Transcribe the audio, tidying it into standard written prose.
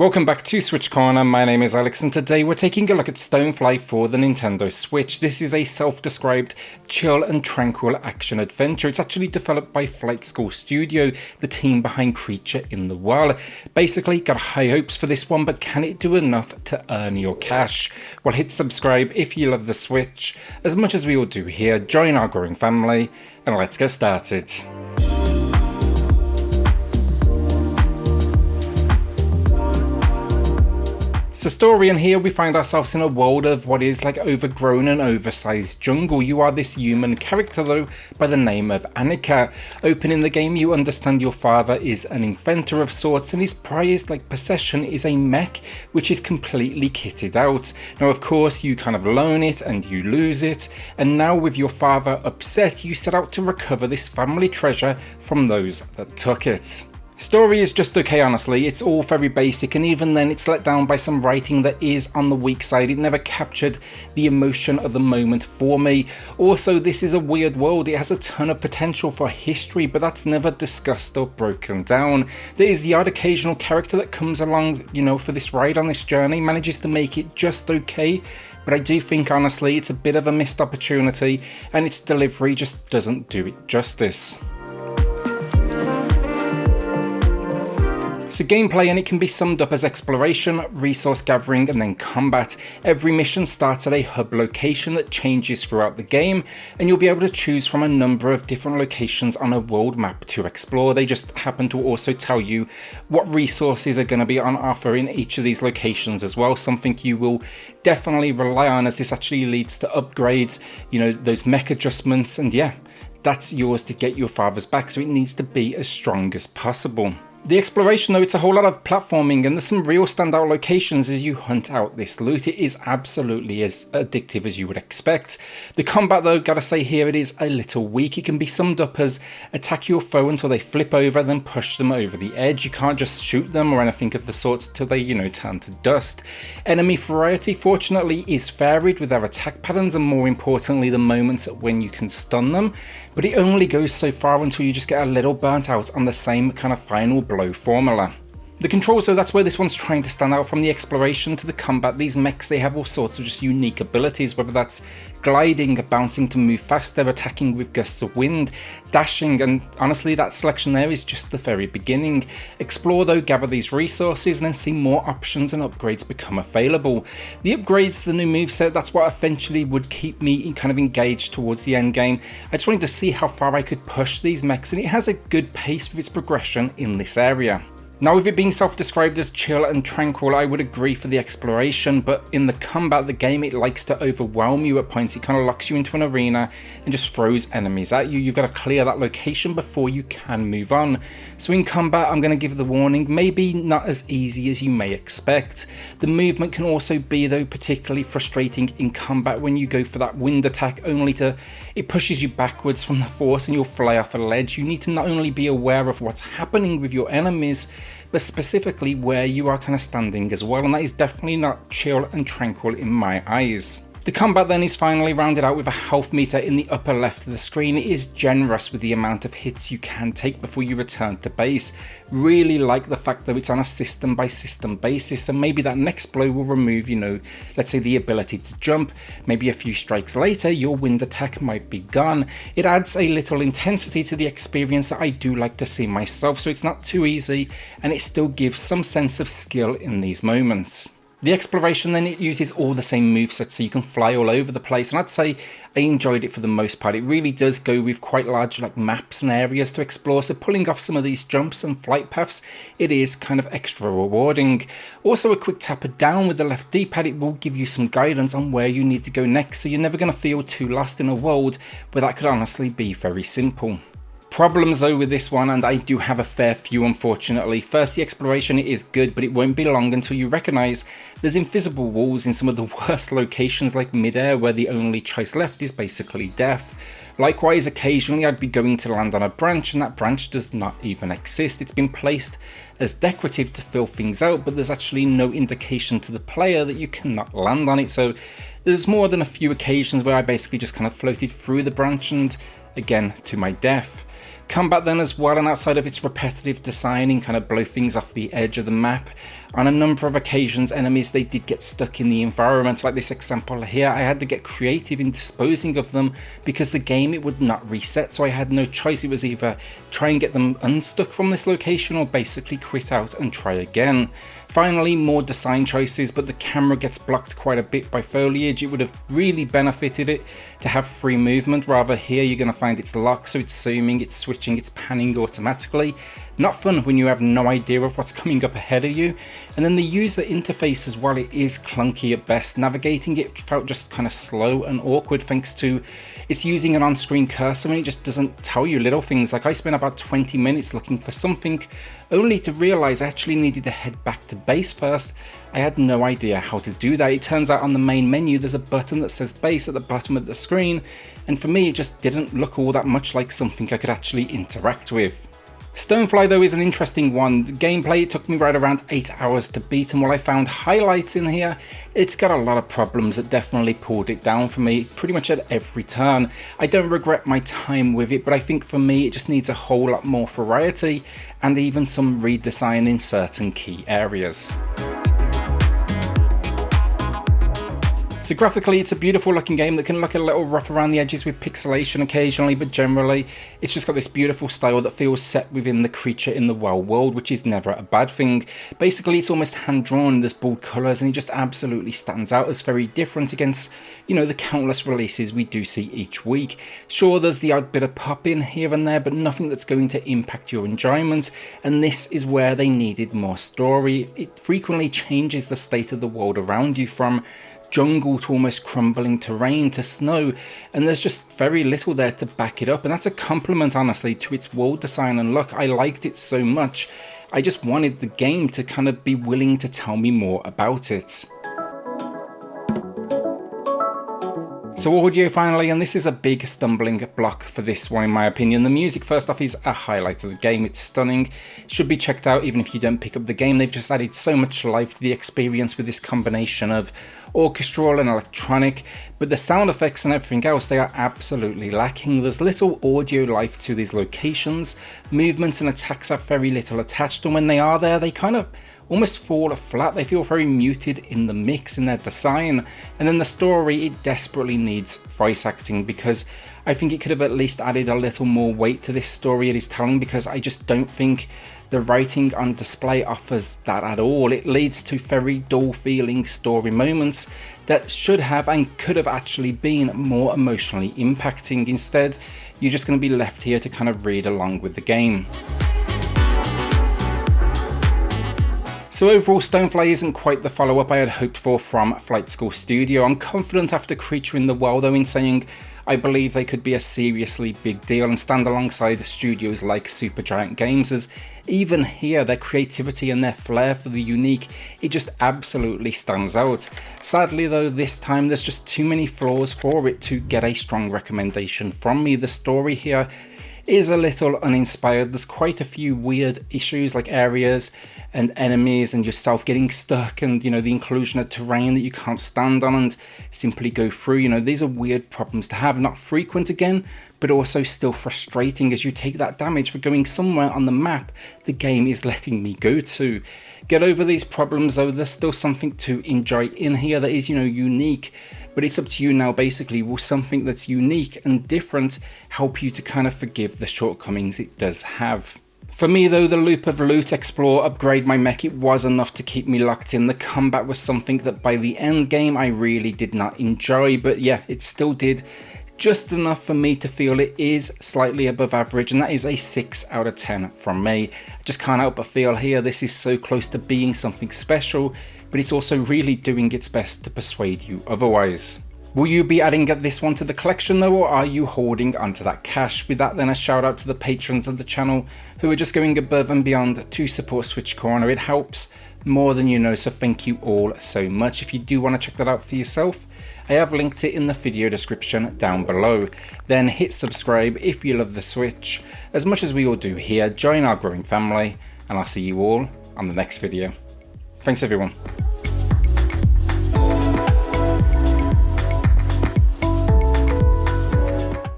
Welcome back to SwitchCorner. My name is Alex and today we're taking a look at Stonefly for the Nintendo Switch. This is a self-described chill and tranquil action adventure. It's actually developed by Flight School Studio, the team behind Creature in the Well. Basically, got high hopes for this one, but can it do enough to earn your cash? Well, hit subscribe if you love the Switch, as much as we all do here. Join our growing family, and let's get started. So story, and here we find ourselves in a world of what is like overgrown and oversized jungle. You are this human character though by the name of Annika. Opening the game you understand your father is an inventor of sorts and his prized like possession is a mech which is completely kitted out. Now of course you kind of loan it and you lose it, and now with your father upset you set out to recover this family treasure from those that took it. Story is just okay, honestly. It's all very basic, and even then it's let down by some writing that is on the weak side. It never captured the emotion of the moment for me. Also, this is a weird world. It has a ton of potential for history, but that's never discussed or broken down. There is the odd occasional character that comes along, for this ride on this journey, manages to make it just okay, but I do think honestly it's a bit of a missed opportunity and its delivery just doesn't do it justice. So gameplay, and it can be summed up as exploration, resource gathering, and then combat. Every mission starts at a hub location that changes throughout the game, and you'll be able to choose from a number of different locations on a world map to explore. They just happen to also tell you what resources are going to be on offer in each of these locations as well, something you will definitely rely on as this actually leads to upgrades, those mech adjustments, and yeah, that's yours to get your father's back, so it needs to be as strong as possible. The exploration though, it's a whole lot of platforming and there's some real standout locations as you hunt out this loot. It is absolutely as addictive as you would expect. The combat though, gotta say here, it is a little weak. It can be summed up as attack your foe until they flip over, then push them over the edge. You can't just shoot them or anything of the sorts till they, turn to dust. Enemy variety fortunately is varied with their attack patterns and more importantly the moments when you can stun them, but it only goes so far until you just get a little burnt out on the same kind of final blow formula. The controls though, that's where this one's trying to stand out. From the exploration to the combat, these mechs, they have all sorts of just unique abilities, whether that's gliding, bouncing to move faster, attacking with gusts of wind, dashing, and honestly that selection there is just the very beginning. Explore though, gather these resources, and then see more options and upgrades become available. The upgrades, the new moveset, that's what eventually would keep me kind of engaged towards the end game. I just wanted to see how far I could push these mechs, and it has a good pace with its progression in this area. Now with it being self-described as chill and tranquil, I would agree for the exploration, but in the combat, the game, it likes to overwhelm you at points. It kind of locks you into an arena and just throws enemies at you. You've got to clear that location before you can move on. So in combat, I'm going to give the warning, maybe not as easy as you may expect. The movement can also be though particularly frustrating in combat when you go for that wind attack, it pushes you backwards from the force and you'll fly off a ledge. You need to not only be aware of what's happening with your enemies, but specifically where you are kind of standing as well, and that is definitely not chill and tranquil in my eyes. The combat then is finally rounded out with a health meter in the upper left of the screen. It is generous with the amount of hits you can take before you return to base. Really like the fact that it's on a system by system basis, and maybe that next blow will remove, let's say the ability to jump. Maybe a few strikes later your wind attack might be gone. It adds a little intensity to the experience that I do like to see myself, so it's not too easy and it still gives some sense of skill in these moments. The exploration then, it uses all the same movesets, so you can fly all over the place, and I'd say I enjoyed it for the most part. It really does go with quite large maps and areas to explore, so pulling off some of these jumps and flight paths, it is kind of extra rewarding. Also a quick tapper down with the left D-pad, it will give you some guidance on where you need to go next, so you're never going to feel too lost in a world where that could honestly be very simple. Problems though with this one, and I do have a fair few unfortunately. First, the exploration, it is good, but it won't be long until you recognise there's invisible walls in some of the worst locations like mid-air where the only choice left is basically death. Likewise, occasionally I'd be going to land on a branch and that branch does not even exist. It's been placed as decorative to fill things out, but there's actually no indication to the player that you cannot land on it. So there's more than a few occasions where I basically just kind of floated through the branch and again to my death. Combat then as well, and outside of its repetitive designing, kind of blow things off the edge of the map, On a number of occasions, enemies, they did get stuck in the environment, like this example here. I had to get creative in disposing of them because the game, it would not reset, so I had no choice. It was either try and get them unstuck from this location or basically quit out and try again. Finally, more design choices, but the camera gets blocked quite a bit by foliage. It would have really benefited it to have free movement. Rather, here you're going to find it's locked, so it's zooming, it's switching, it's panning automatically. Not fun when you have no idea of what's coming up ahead of you. And then the user interface as well, it is clunky at best. Navigating it felt just kind of slow and awkward thanks to it's using an on-screen cursor and it just doesn't tell you little things. Like I spent about 20 minutes looking for something only to realize I actually needed to head back to base first. I had no idea how to do that. It turns out on the main menu there's a button that says base at the bottom of the screen, and for me it just didn't look all that much like something I could actually interact with. Stonefly though is an interesting one. The gameplay, it took me right around 8 hours to beat, and while I found highlights in here, it's got a lot of problems that definitely pulled it down for me pretty much at every turn. I don't regret my time with it, but I think for me it just needs a whole lot more variety and even some redesign in certain key areas. So graphically, it's a beautiful looking game that can look a little rough around the edges with pixelation occasionally, but generally it's just got this beautiful style that feels set within the creature in the wild world, which is never a bad thing. Basically, it's almost hand-drawn, there's bold colours, and it just absolutely stands out as very different against, you know, the countless releases we do see each week. Sure, there's the odd bit of pop in here and there, but nothing that's going to impact your enjoyment, and this is where they needed more story. It frequently changes the state of the world around you, from jungle to almost crumbling terrain to snow, and there's just very little there to back it up, and that's a compliment honestly to its world design and look. I liked it so much, I just wanted the game to kind of be willing to tell me more about it. So audio finally, and this is a big stumbling block for this one in my opinion. The music first off is a highlight of the game, it's stunning, should be checked out even if you don't pick up the game. They've just added so much life to the experience with this combination of orchestral and electronic, but the sound effects and everything else, they are absolutely lacking. There's little audio life to these locations, movements and attacks have very little attached, and when they are there, they kind of almost fall flat. They feel very muted in the mix, in their design. And then the story, it desperately needs voice acting, because I think it could have at least added a little more weight to this story it is telling, because I just don't think the writing on display offers that at all. It leads to very dull feeling story moments that should have and could have actually been more emotionally impacting. Instead, you're just going to be left here to kind of read along with the game. So overall, Stonefly isn't quite the follow-up I had hoped for from Flight School Studio. I'm confident after Creature in the Well though in saying I believe they could be a seriously big deal and stand alongside studios like Supergiant Games, as even here their creativity and their flair for the unique, it just absolutely stands out. Sadly though, this time there's just too many flaws for it to get a strong recommendation from me. The story here is a little uninspired. There's quite a few weird issues like areas and enemies and yourself getting stuck, and you know, the inclusion of terrain that you can't stand on and simply go through. You know, these are weird problems to have, not frequent again, but also still frustrating as you take that damage for going somewhere on the map the game is letting me go to. Get over these problems though, there's still something to enjoy in here that is, you know, unique. But it's up to you now basically, will something that's unique and different help you to kind of forgive the shortcomings it does have? For me though, the loop of loot, explore, upgrade my mech, it was enough to keep me locked in. The combat was something that by the end game I really did not enjoy, but yeah, it still did just enough for me to feel it is slightly above average, and that is a 6 out of 10 from me. I just can't help but feel here this is so close to being something special, but it's also really doing its best to persuade you otherwise. Will you be adding this one to the collection though, or are you holding onto that cash? With that then, a shout out to the patrons of the channel who are just going above and beyond to support SwitchCorner. It helps more than you know, so thank you all so much. If you do want to check that out for yourself, I have linked it in the video description down below. Then hit subscribe if you love the Switch as much as we all do here. Join our growing family, and I'll see you all on the next video. Thanks everyone.